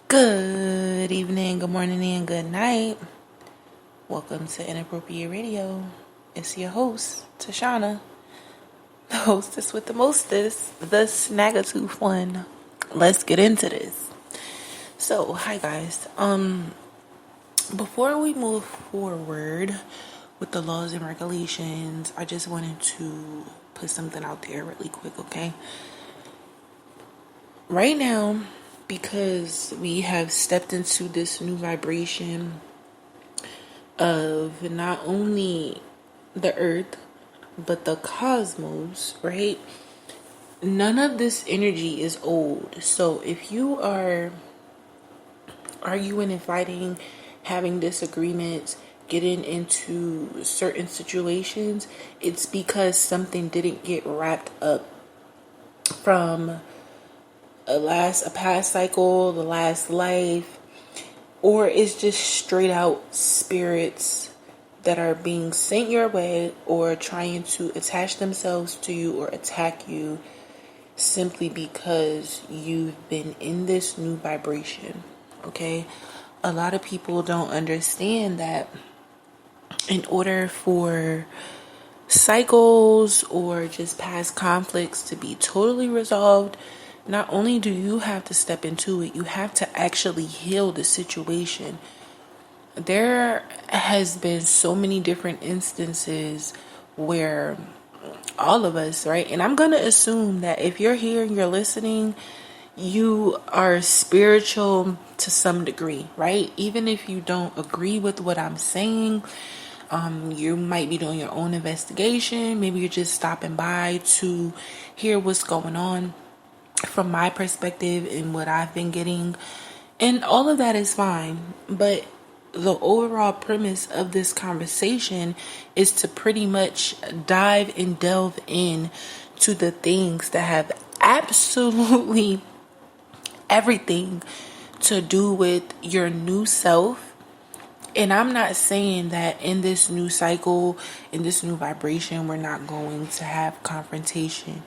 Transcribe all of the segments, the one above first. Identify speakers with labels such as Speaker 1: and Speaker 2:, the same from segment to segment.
Speaker 1: Good evening, good morning, and good night. Welcome to Inappropriate Radio. It's your host, Tashana, the hostess with the mostest, the snaggatooth one. Let's get into this. So, hi guys. Before we move forward with the laws and regulations, I just wanted to put something out there really quick, okay? Right now, because we have stepped into this new vibration of not only the earth but the cosmos, right? None of this energy is old. So if you are arguing and fighting, having disagreements, getting into certain situations, it's because something didn't get wrapped up from a past cycle, the last life, or it's just straight out spirits that are being sent your way or trying to attach themselves to you or attack you simply because you've been in this new vibration. Okay? A lot of people don't understand that in order for cycles or just past conflicts to be totally resolved, not only do you have to step into it, you have to actually heal the situation. There has been so many different instances where all of us, right? And I'm going to assume that if you're here and you're listening, you are spiritual to some degree, right? Even if you don't agree with what I'm saying, you might be doing your own investigation. Maybe you're just stopping by to hear what's going on from my perspective and what I've been getting. And all of that is fine. But the overall premise of this conversation is to pretty much dive and delve in to the things that have absolutely everything to do with your new self. And I'm not saying that in this new cycle, in this new vibration, we're not going to have confrontation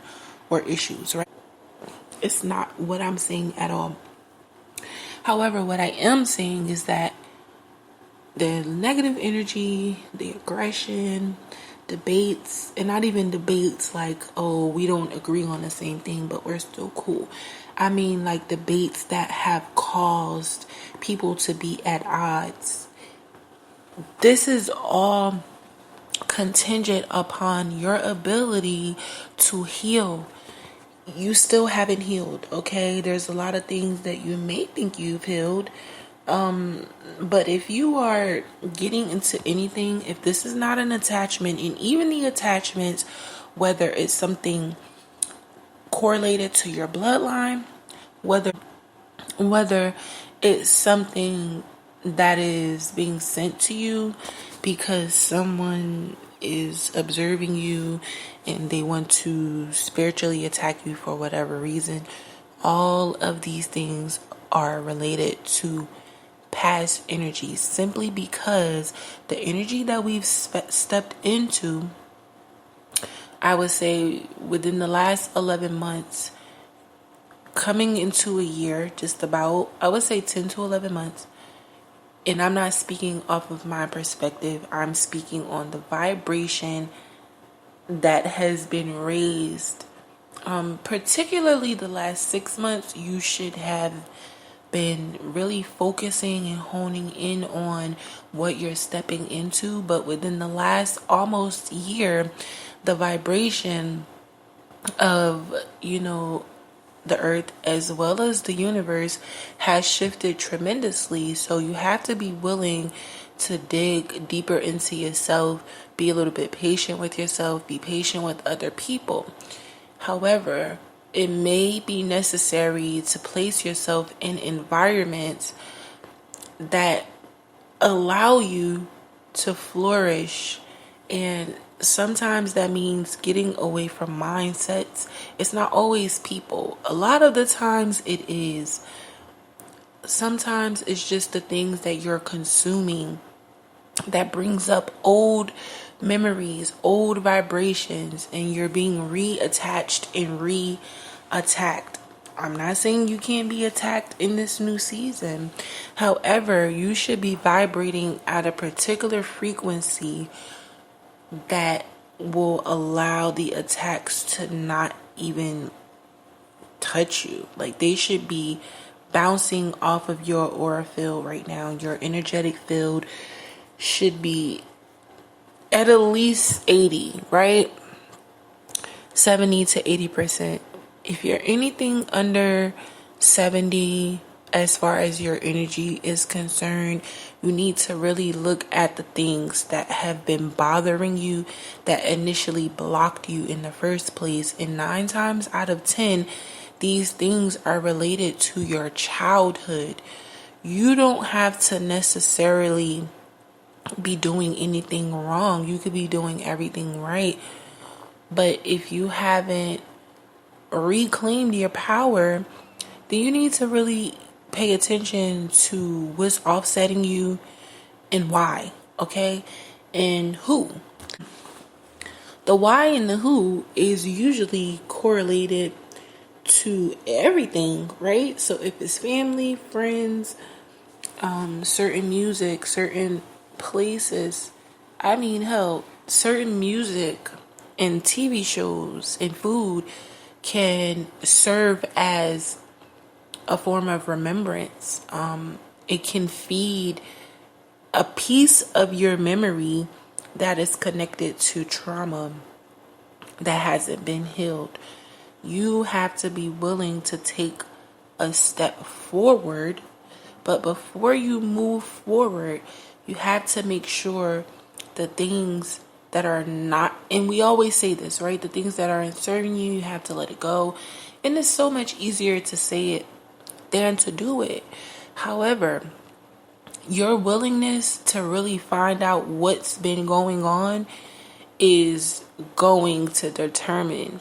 Speaker 1: or issues, right? It's not what I'm saying at all. However, what I am saying is that the negative energy, the aggression, debates, and not even debates like, oh, we don't agree on the same thing, but we're still cool. I mean, like debates that have caused people to be at odds. This is all contingent upon your ability to heal. You still haven't healed, okay? There's a lot of things that you may think you've healed. But if you are getting into anything, if this is not an attachment, and even the attachments, whether it's something correlated to your bloodline, whether it's something that is being sent to you because someone is observing you and they want to spiritually attack you for whatever reason, all of these things are related to past energies, simply because the energy that we've stepped into, I would say within the last 11 months, coming into a year, just about, I would say 10 to 11 months. And I'm not speaking off of my perspective. I'm speaking on the vibration that has been raised. Particularly the last 6 months, you should have been really focusing and honing in on what you're stepping into. But within the last almost year, the vibration of, the earth as well as the universe has shifted tremendously. So you have to be willing to dig deeper into yourself, be a little bit patient with yourself, be patient with other people. However, it may be necessary to place yourself in environments that allow you to flourish, and sometimes that means getting away from mindsets. It's not always people. A lot of the times it is. Sometimes it's just the things that you're consuming that brings up old memories, old vibrations, and you're being reattached and re-attacked. I'm not saying you can't be attacked in this new season. However, you should be vibrating at a particular frequency that will allow the attacks to not even touch you. Like, they should be bouncing off of your aura field right now. Your energetic field should be at least 80, right? 70 to 80%. If you're anything under 70 as far as your energy is concerned, you need to really look at the things that have been bothering you, that initially blocked you in the first place. And 9 times out of 10, these things are related to your childhood. You don't have to necessarily be doing anything wrong. You could be doing everything right. But if you haven't reclaimed your power, then you need to really pay attention to what's offsetting you and why, okay? And who. The why and the who is usually correlated to everything, right? So if it's family, friends, certain music, certain places, I mean, hell, certain music and TV shows and food can serve as a form of remembrance. It can feed a piece of your memory that is connected to trauma that hasn't been healed. You have to be willing to take a step forward, but before you move forward, you have to make sure the things that are not, and we always say this, right? The things that aren't serving you, you have to let it go. And it's so much easier to say it than to do it. However, your willingness to really find out what's been going on is going to determine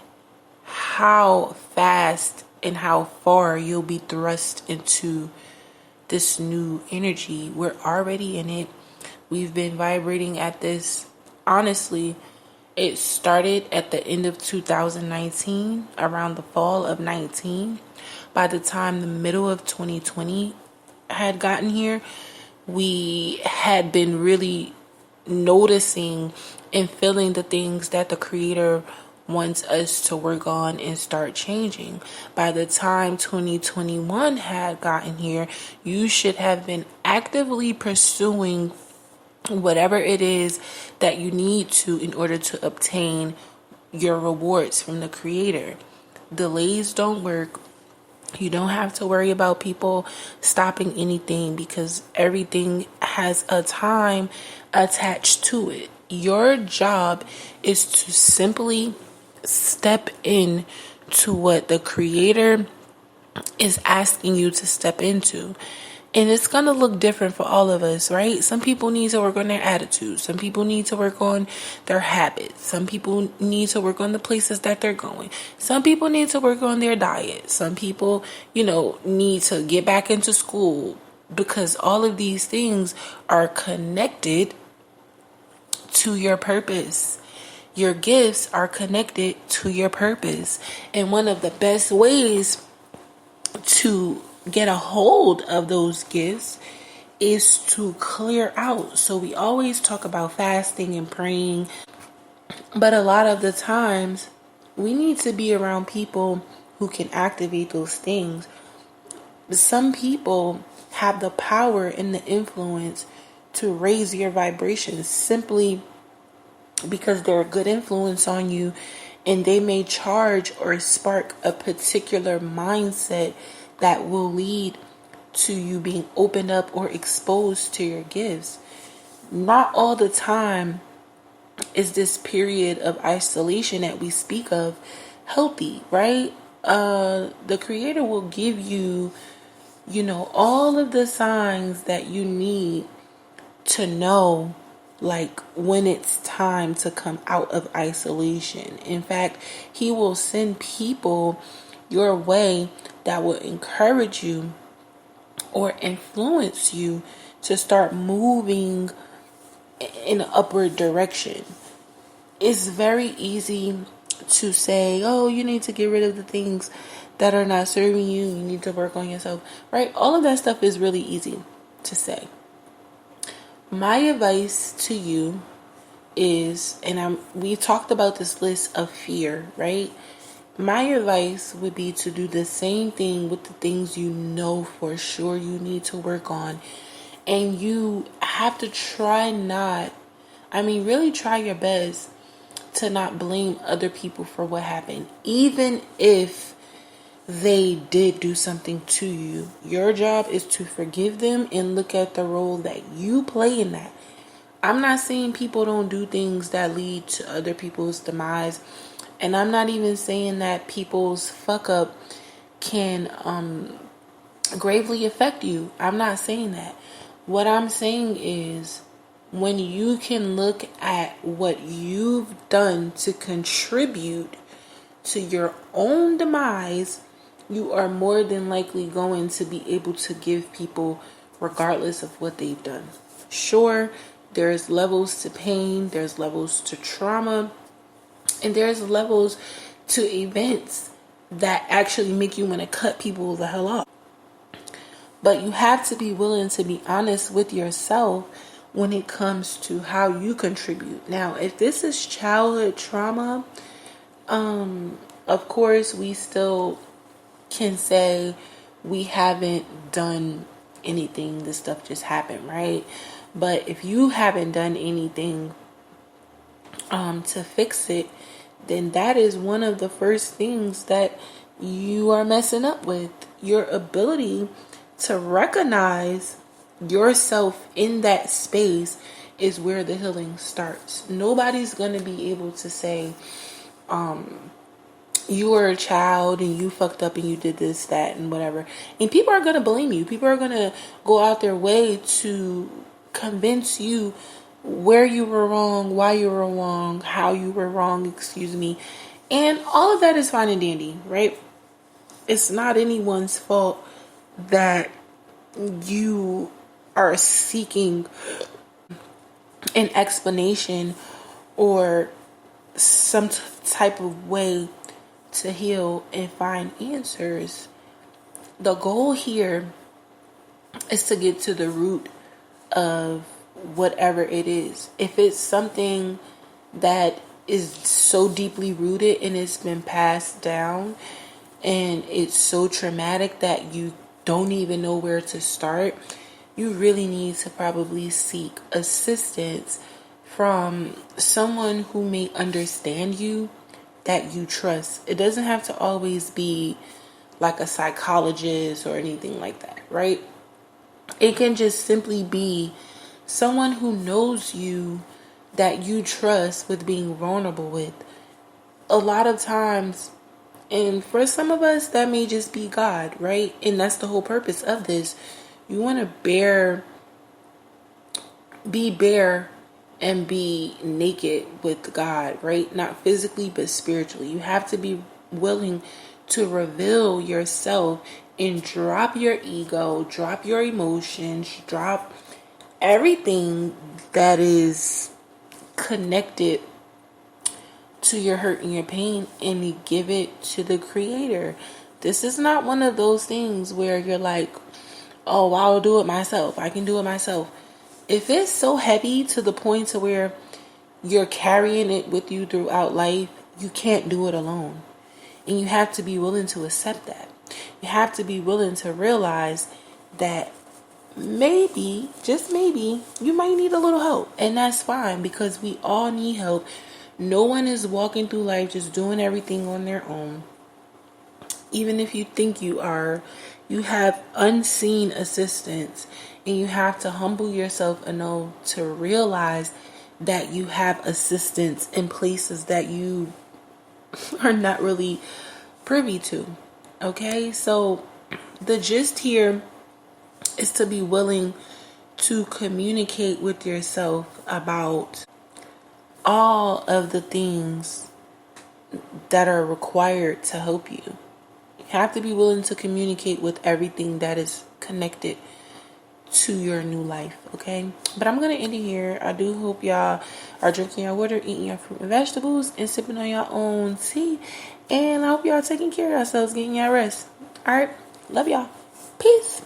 Speaker 1: how fast and how far you'll be thrust into this new energy. We're already in it. We've been vibrating at this. Honestly, it started at the end of 2019, around the fall of 19. By the time the middle of 2020 had gotten here, we had been really noticing and feeling the things that the Creator wants us to work on and start changing. By the time 2021 had gotten here, you should have been actively pursuing whatever it is that you need to in order to obtain your rewards from the Creator. Delays don't work. You don't have to worry about people stopping anything because everything has a time attached to it. Your job is to simply step in to what the Creator is asking you to step into. And it's going to look different for all of us, right? Some people need to work on their attitude. Some people need to work on their habits. Some people need to work on the places that they're going. Some people need to work on their diet. Some people, need to get back into school, because all of these things are connected to your purpose. Your gifts are connected to your purpose. And one of the best ways to get a hold of those gifts is to clear out. So we always talk about fasting and praying, but a lot of the times we need to be around people who can activate those things. Some people have the power and the influence to raise your vibrations simply because they're a good influence on you, and they may charge or spark a particular mindset that will lead to you being opened up or exposed to your gifts. Not all the time is this period of isolation that we speak of healthy, right? The Creator will give you, all of the signs that you need to know, like, when it's time to come out of isolation. In fact, He will send people your way that will encourage you or influence you to start moving in an upward direction. It's very easy to say, oh, you need to get rid of the things that are not serving you. You need to work on yourself, right? All of that stuff is really easy to say. My advice to you is, and we talked about this list of fear, right? My advice would be to do the same thing with the things you know for sure you need to work on. And you have to really try your best to not blame other people for what happened. Even if they did do something to you, your job is to forgive them and look at the role that you play in that. I'm not saying people don't do things that lead to other people's demise. And I'm not even saying that people's fuck up can gravely affect you. I'm not saying that. What I'm saying is, when you can look at what you've done to contribute to your own demise, you are more than likely going to be able to give people regardless of what they've done. Sure, there's levels to pain, there's levels to trauma, and there's levels to events that actually make you want to cut people the hell off. But you have to be willing to be honest with yourself when it comes to how you contribute. Now, if this is childhood trauma, of course, we still can say we haven't done anything. This stuff just happened, right? But if you haven't done anything to fix it, then that is one of the first things that you are messing up with. Your ability to recognize yourself in that space is where the healing starts. Nobody's going to be able to say, you were a child and you fucked up and you did this, that, and whatever. And people are going to blame you. People are going to go out their way to convince you where you were wrong, why you were wrong, how you were wrong, and all of that is fine and dandy, right? It's not anyone's fault that you are seeking an explanation or some type of way to heal and find answers. The goal here is to get to the root of whatever it is. If it's something that is so deeply rooted and it's been passed down and it's so traumatic that you don't even know where to start, you really need to probably seek assistance from someone who may understand you, that you trust. It doesn't have to always be like a psychologist or anything like that, right? It can just simply be someone who knows you, that you trust with being vulnerable with. A lot of times, and for some of us, that may just be God, right? And that's the whole purpose of this. You want to be bare and be naked with God, right? Not physically, but spiritually. You have to be willing to reveal yourself and drop your ego, drop your emotions, drop everything that is connected to your hurt and your pain, and give it to the Creator. This is not one of those things where you're like, oh, I'll do it myself. I can do it myself. If it's so heavy to the point to where you're carrying it with you throughout life, you can't do it alone. And you have to be willing to accept that. You have to be willing to realize that maybe, just maybe, you might need a little help. And that's fine, because we all need help. No one is walking through life just doing everything on their own. Even if you think you are, you have unseen assistance, and you have to humble yourself enough to realize that you have assistance in places that you are not really privy to. Okay, so the gist here is to be willing to communicate with yourself about all of the things that are required to help you. You have to be willing to communicate with everything that is connected to your new life, okay? But I'm gonna end it here. I do hope y'all are drinking your water, eating your fruit and vegetables, and sipping on your own tea. And I hope y'all taking care of yourselves, getting your rest. All right, love y'all. Peace.